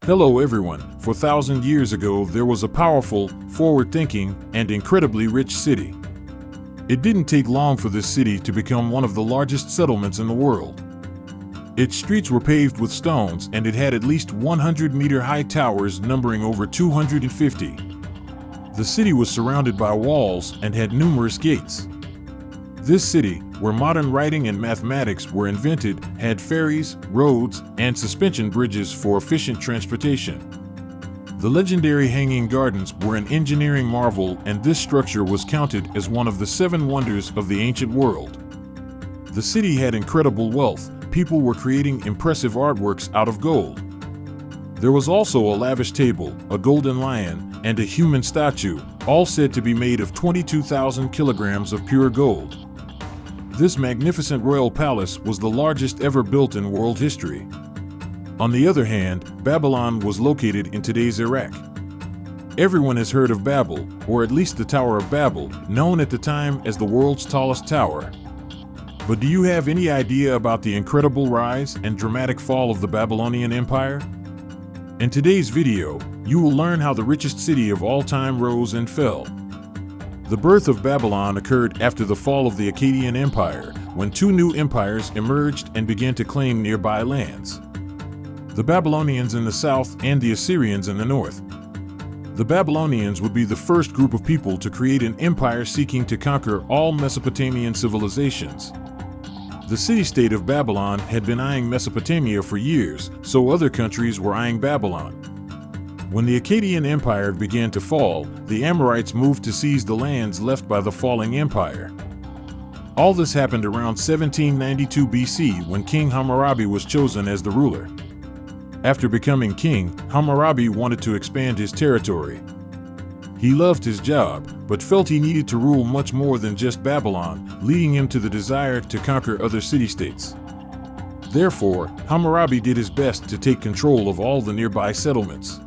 Hello everyone. 4,000 years ago, there was a powerful, forward-thinking, and incredibly rich city. It didn't take long for this city to become one of the largest settlements in the world. Its streets were paved with stones, and it had at least 100-meter-high towers numbering over 250. The city was surrounded by walls and had numerous gates. This city, where modern writing and mathematics were invented, had ferries, roads, and suspension bridges for efficient transportation. The legendary Hanging Gardens were an engineering marvel, and this structure was counted as one of the 7 wonders of the ancient world. The city had incredible wealth. People were creating impressive artworks out of gold. There was also a lavish table, a golden lion, and a human statue, all said to be made of 22,000 kilograms of pure gold. This magnificent royal palace was the largest ever built in world history. On the other hand, Babylon was located in today's Iraq. Everyone has heard of Babel, or at least the Tower of Babel, known at the time as the world's tallest tower. But do you have any idea about the incredible rise and dramatic fall of the Babylonian Empire? In today's video, you will learn how the richest city of all time rose and fell. The birth of Babylon occurred after the fall of the Akkadian Empire, when 2 new empires emerged and began to claim nearby lands. The Babylonians in the south and the Assyrians in the north. The Babylonians would be the first group of people to create an empire seeking to conquer all Mesopotamian civilizations. The city-state of Babylon had been eyeing Mesopotamia for years, so other countries were eyeing Babylon. When the Akkadian Empire began to fall, the Amorites moved to seize the lands left by the falling empire. All this happened around 1792 BC when King Hammurabi was chosen as the ruler. After becoming king, Hammurabi wanted to expand his territory. He loved his job, but felt he needed to rule much more than just Babylon, leading him to the desire to conquer other city-states. Therefore, Hammurabi did his best to take control of all the nearby settlements.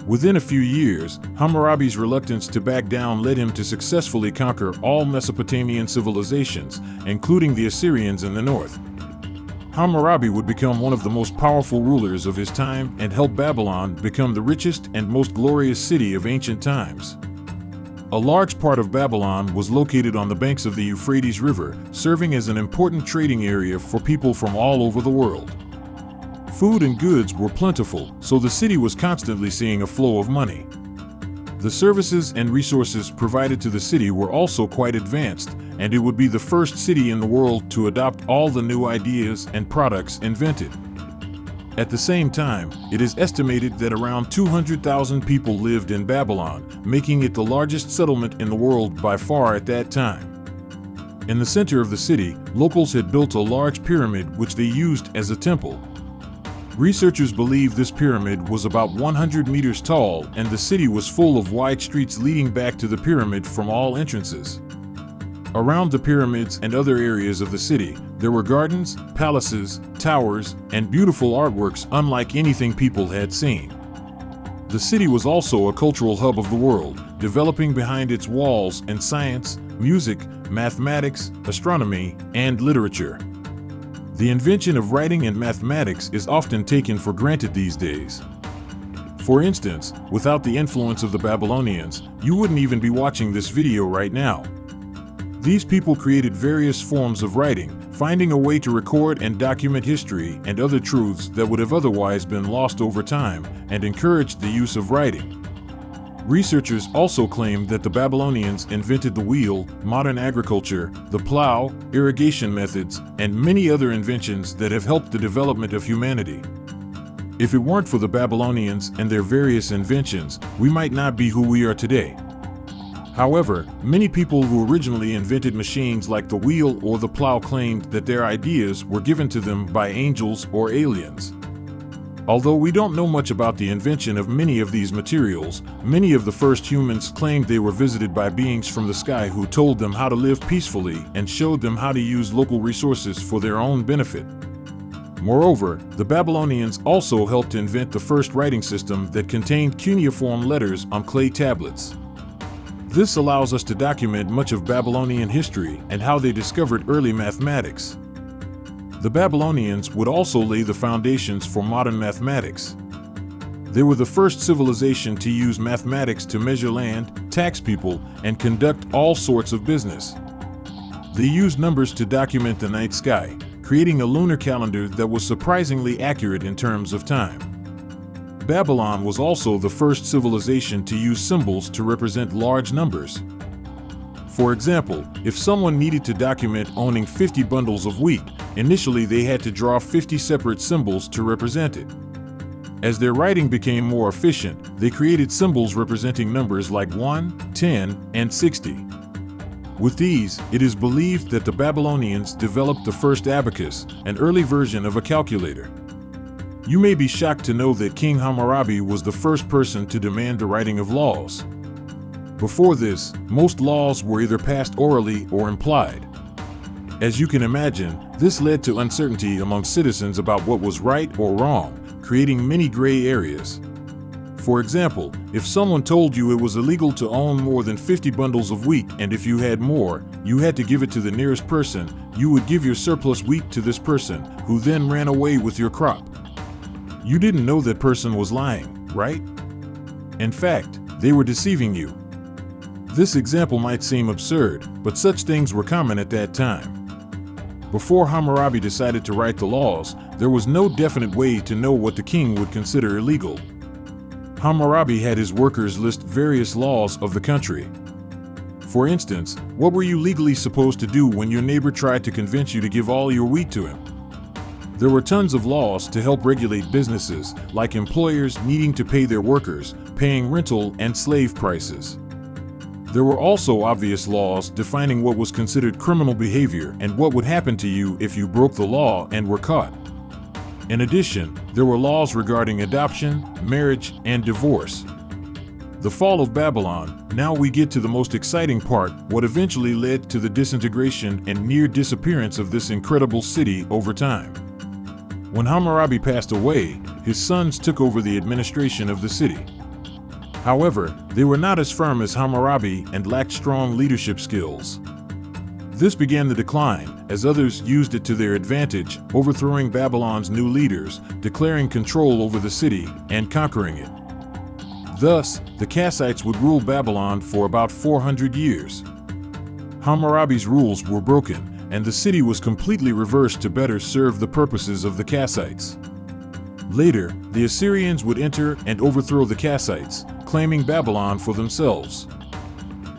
Within a few years, Hammurabi's reluctance to back down led him to successfully conquer all Mesopotamian civilizations, including the Assyrians in the north. Hammurabi would become one of the most powerful rulers of his time and help Babylon become the richest and most glorious city of ancient times. A large part of Babylon was located on the banks of the Euphrates River, serving as an important trading area for people from all over the world. Food and goods were plentiful, so the city was constantly seeing a flow of money. The services and resources provided to the city were also quite advanced, and it would be the first city in the world to adopt all the new ideas and products invented. At the same time, it is estimated that around 200,000 people lived in Babylon, making it the largest settlement in the world by far at that time. In the center of the city, locals had built a large pyramid which they used as a temple. Researchers believe this pyramid was about 100 meters tall, and the city was full of wide streets leading back to the pyramid from all entrances. Around the pyramids and other areas of the city, there were gardens, palaces, towers, and beautiful artworks unlike anything people had seen. The city was also a cultural hub of the world, developing behind its walls in science, music, mathematics, astronomy, and literature. The invention of writing and mathematics is often taken for granted these days. For instance, without the influence of the Babylonians, you wouldn't even be watching this video right now. These people created various forms of writing, finding a way to record and document history and other truths that would have otherwise been lost over time, and encouraged the use of writing. Researchers also claim that the Babylonians invented the wheel, modern agriculture, the plow, irrigation methods, and many other inventions that have helped the development of humanity. If it weren't for the Babylonians and their various inventions, we might not be who we are today. However, many people who originally invented machines like the wheel or the plow claimed that their ideas were given to them by angels or aliens. Although we don't know much about the invention of many of these materials, many of the first humans claimed they were visited by beings from the sky who told them how to live peacefully and showed them how to use local resources for their own benefit. Moreover, the Babylonians also helped invent the first writing system that contained cuneiform letters on clay tablets. This allows us to document much of Babylonian history and how they discovered early mathematics. The Babylonians would also lay the foundations for modern mathematics. They were the first civilization to use mathematics to measure land, tax people, and conduct all sorts of business. They used numbers to document the night sky, creating a lunar calendar that was surprisingly accurate in terms of time. Babylon was also the first civilization to use symbols to represent large numbers. For example, if someone needed to document owning 50 bundles of wheat, initially they had to draw 50 separate symbols to represent it. As their writing became more efficient, they created symbols representing numbers like 1, 10, and 60. With these, it is believed that the Babylonians developed the first abacus, an early version of a calculator. You may be shocked to know that King Hammurabi was the first person to demand the writing of laws. Before this, most laws were either passed orally or implied. As you can imagine, this led to uncertainty among citizens about what was right or wrong, creating many gray areas. For example, if someone told you it was illegal to own more than 50 bundles of wheat, and if you had more, you had to give it to the nearest person, you would give your surplus wheat to this person, who then ran away with your crop. You didn't know that person was lying, right? In fact, they were deceiving you. This example might seem absurd, but such things were common at that time. Before Hammurabi decided to write the laws, there was no definite way to know what the king would consider illegal. Hammurabi had his workers list various laws of the country. For instance, what were you legally supposed to do when your neighbor tried to convince you to give all your wheat to him? There were tons of laws to help regulate businesses, like employers needing to pay their workers, paying rental and slave prices. There were also obvious laws defining what was considered criminal behavior and what would happen to you if you broke the law and were caught. In addition, there were laws regarding adoption, marriage, and divorce. The fall of Babylon. Now we get to the most exciting part, what eventually led to the disintegration and near disappearance of this incredible city over time. When Hammurabi passed away, his sons took over the administration of the city. However, they were not as firm as Hammurabi and lacked strong leadership skills. This began the decline, as others used it to their advantage, overthrowing Babylon's new leaders, declaring control over the city, and conquering it. Thus, the Kassites would rule Babylon for about 400 years. Hammurabi's rules were broken, and the city was completely reversed to better serve the purposes of the Kassites. Later, the Assyrians would enter and overthrow the Kassites, claiming Babylon for themselves.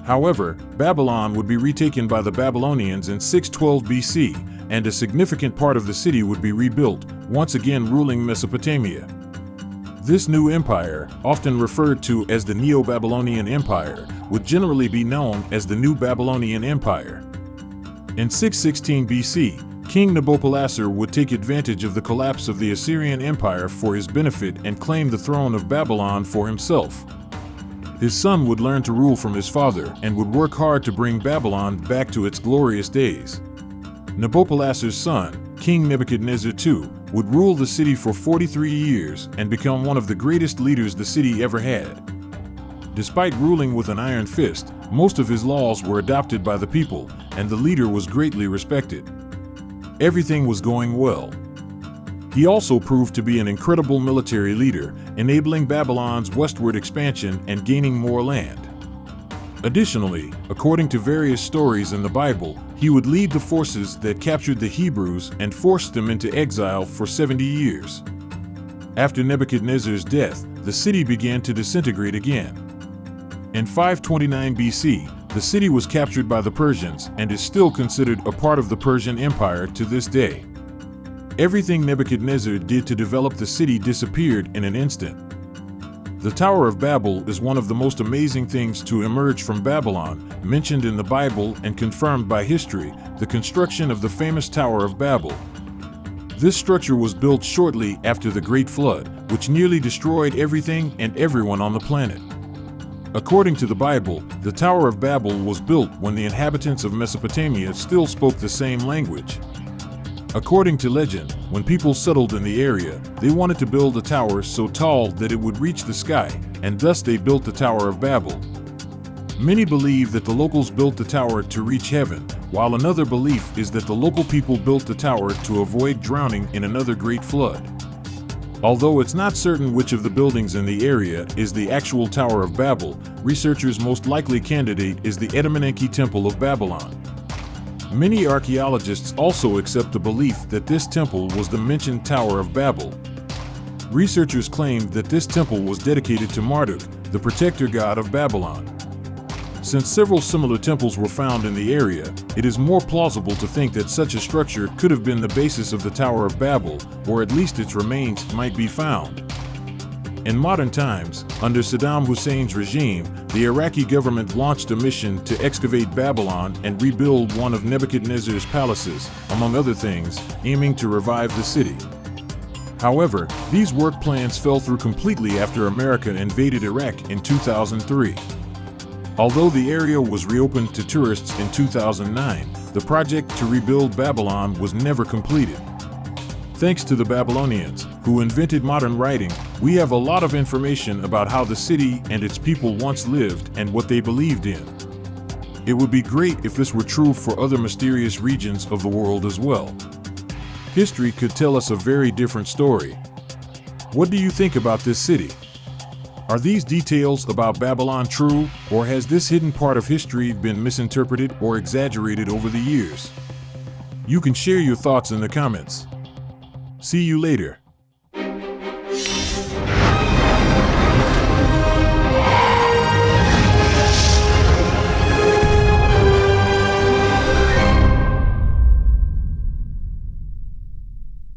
However, Babylon would be retaken by the Babylonians in 612 BC, and a significant part of the city would be rebuilt, once again ruling Mesopotamia. This new empire, often referred to as the Neo-Babylonian Empire, would generally be known as the New Babylonian Empire. In 616 BC, King Nabopolassar would take advantage of the collapse of the Assyrian Empire for his benefit and claim the throne of Babylon for himself. His son would learn to rule from his father and would work hard to bring Babylon back to its glorious days. Nabopolassar's son, King Nebuchadnezzar II, would rule the city for 43 years and become one of the greatest leaders the city ever had. Despite ruling with an iron fist, most of his laws were adopted by the people, and the leader was greatly respected. Everything was going well. He also proved to be an incredible military leader, enabling Babylon's westward expansion and gaining more land. Additionally, according to various stories in the Bible, he would lead the forces that captured the Hebrews and forced them into exile for 70 years. After Nebuchadnezzar's death, the city began to disintegrate again. In 529 BC, the city was captured by the Persians and is still considered a part of the Persian Empire to this day. Everything Nebuchadnezzar did to develop the city disappeared in an instant. The Tower of Babel is one of the most amazing things to emerge from Babylon, mentioned in the Bible and confirmed by history, the construction of the famous Tower of Babel. This structure was built shortly after the Great Flood, which nearly destroyed everything and everyone on the planet. According to the Bible, the Tower of Babel was built when the inhabitants of Mesopotamia still spoke the same language. According to legend, when people settled in the area, they wanted to build a tower so tall that it would reach the sky, and thus they built the Tower of Babel. Many believe that the locals built the tower to reach heaven, while another belief is that the local people built the tower to avoid drowning in another great flood. Although it's not certain which of the buildings in the area is the actual Tower of Babel, researchers' most likely candidate is the Etemenenki Temple of Babylon. Many archaeologists also accept the belief that this temple was the mentioned Tower of Babel. Researchers claim that this temple was dedicated to Marduk, the protector god of Babylon. Since several similar temples were found in the area, it is more plausible to think that such a structure could have been the basis of the Tower of Babel, or at least its remains might be found. In modern times, under Saddam Hussein's regime, the Iraqi government launched a mission to excavate Babylon and rebuild one of Nebuchadnezzar's palaces, among other things, aiming to revive the city. However, these work plans fell through completely after America invaded Iraq in 2003. Although the area was reopened to tourists in 2009, the project to rebuild Babylon was never completed. Thanks to the Babylonians, who invented modern writing, we have a lot of information about how the city and its people once lived and what they believed in. It would be great if this were true for other mysterious regions of the world as well. History could tell us a very different story. What do you think about this city? Are these details about Babylon true, or has this hidden part of history been misinterpreted or exaggerated over the years? You can share your thoughts in the comments. See you later.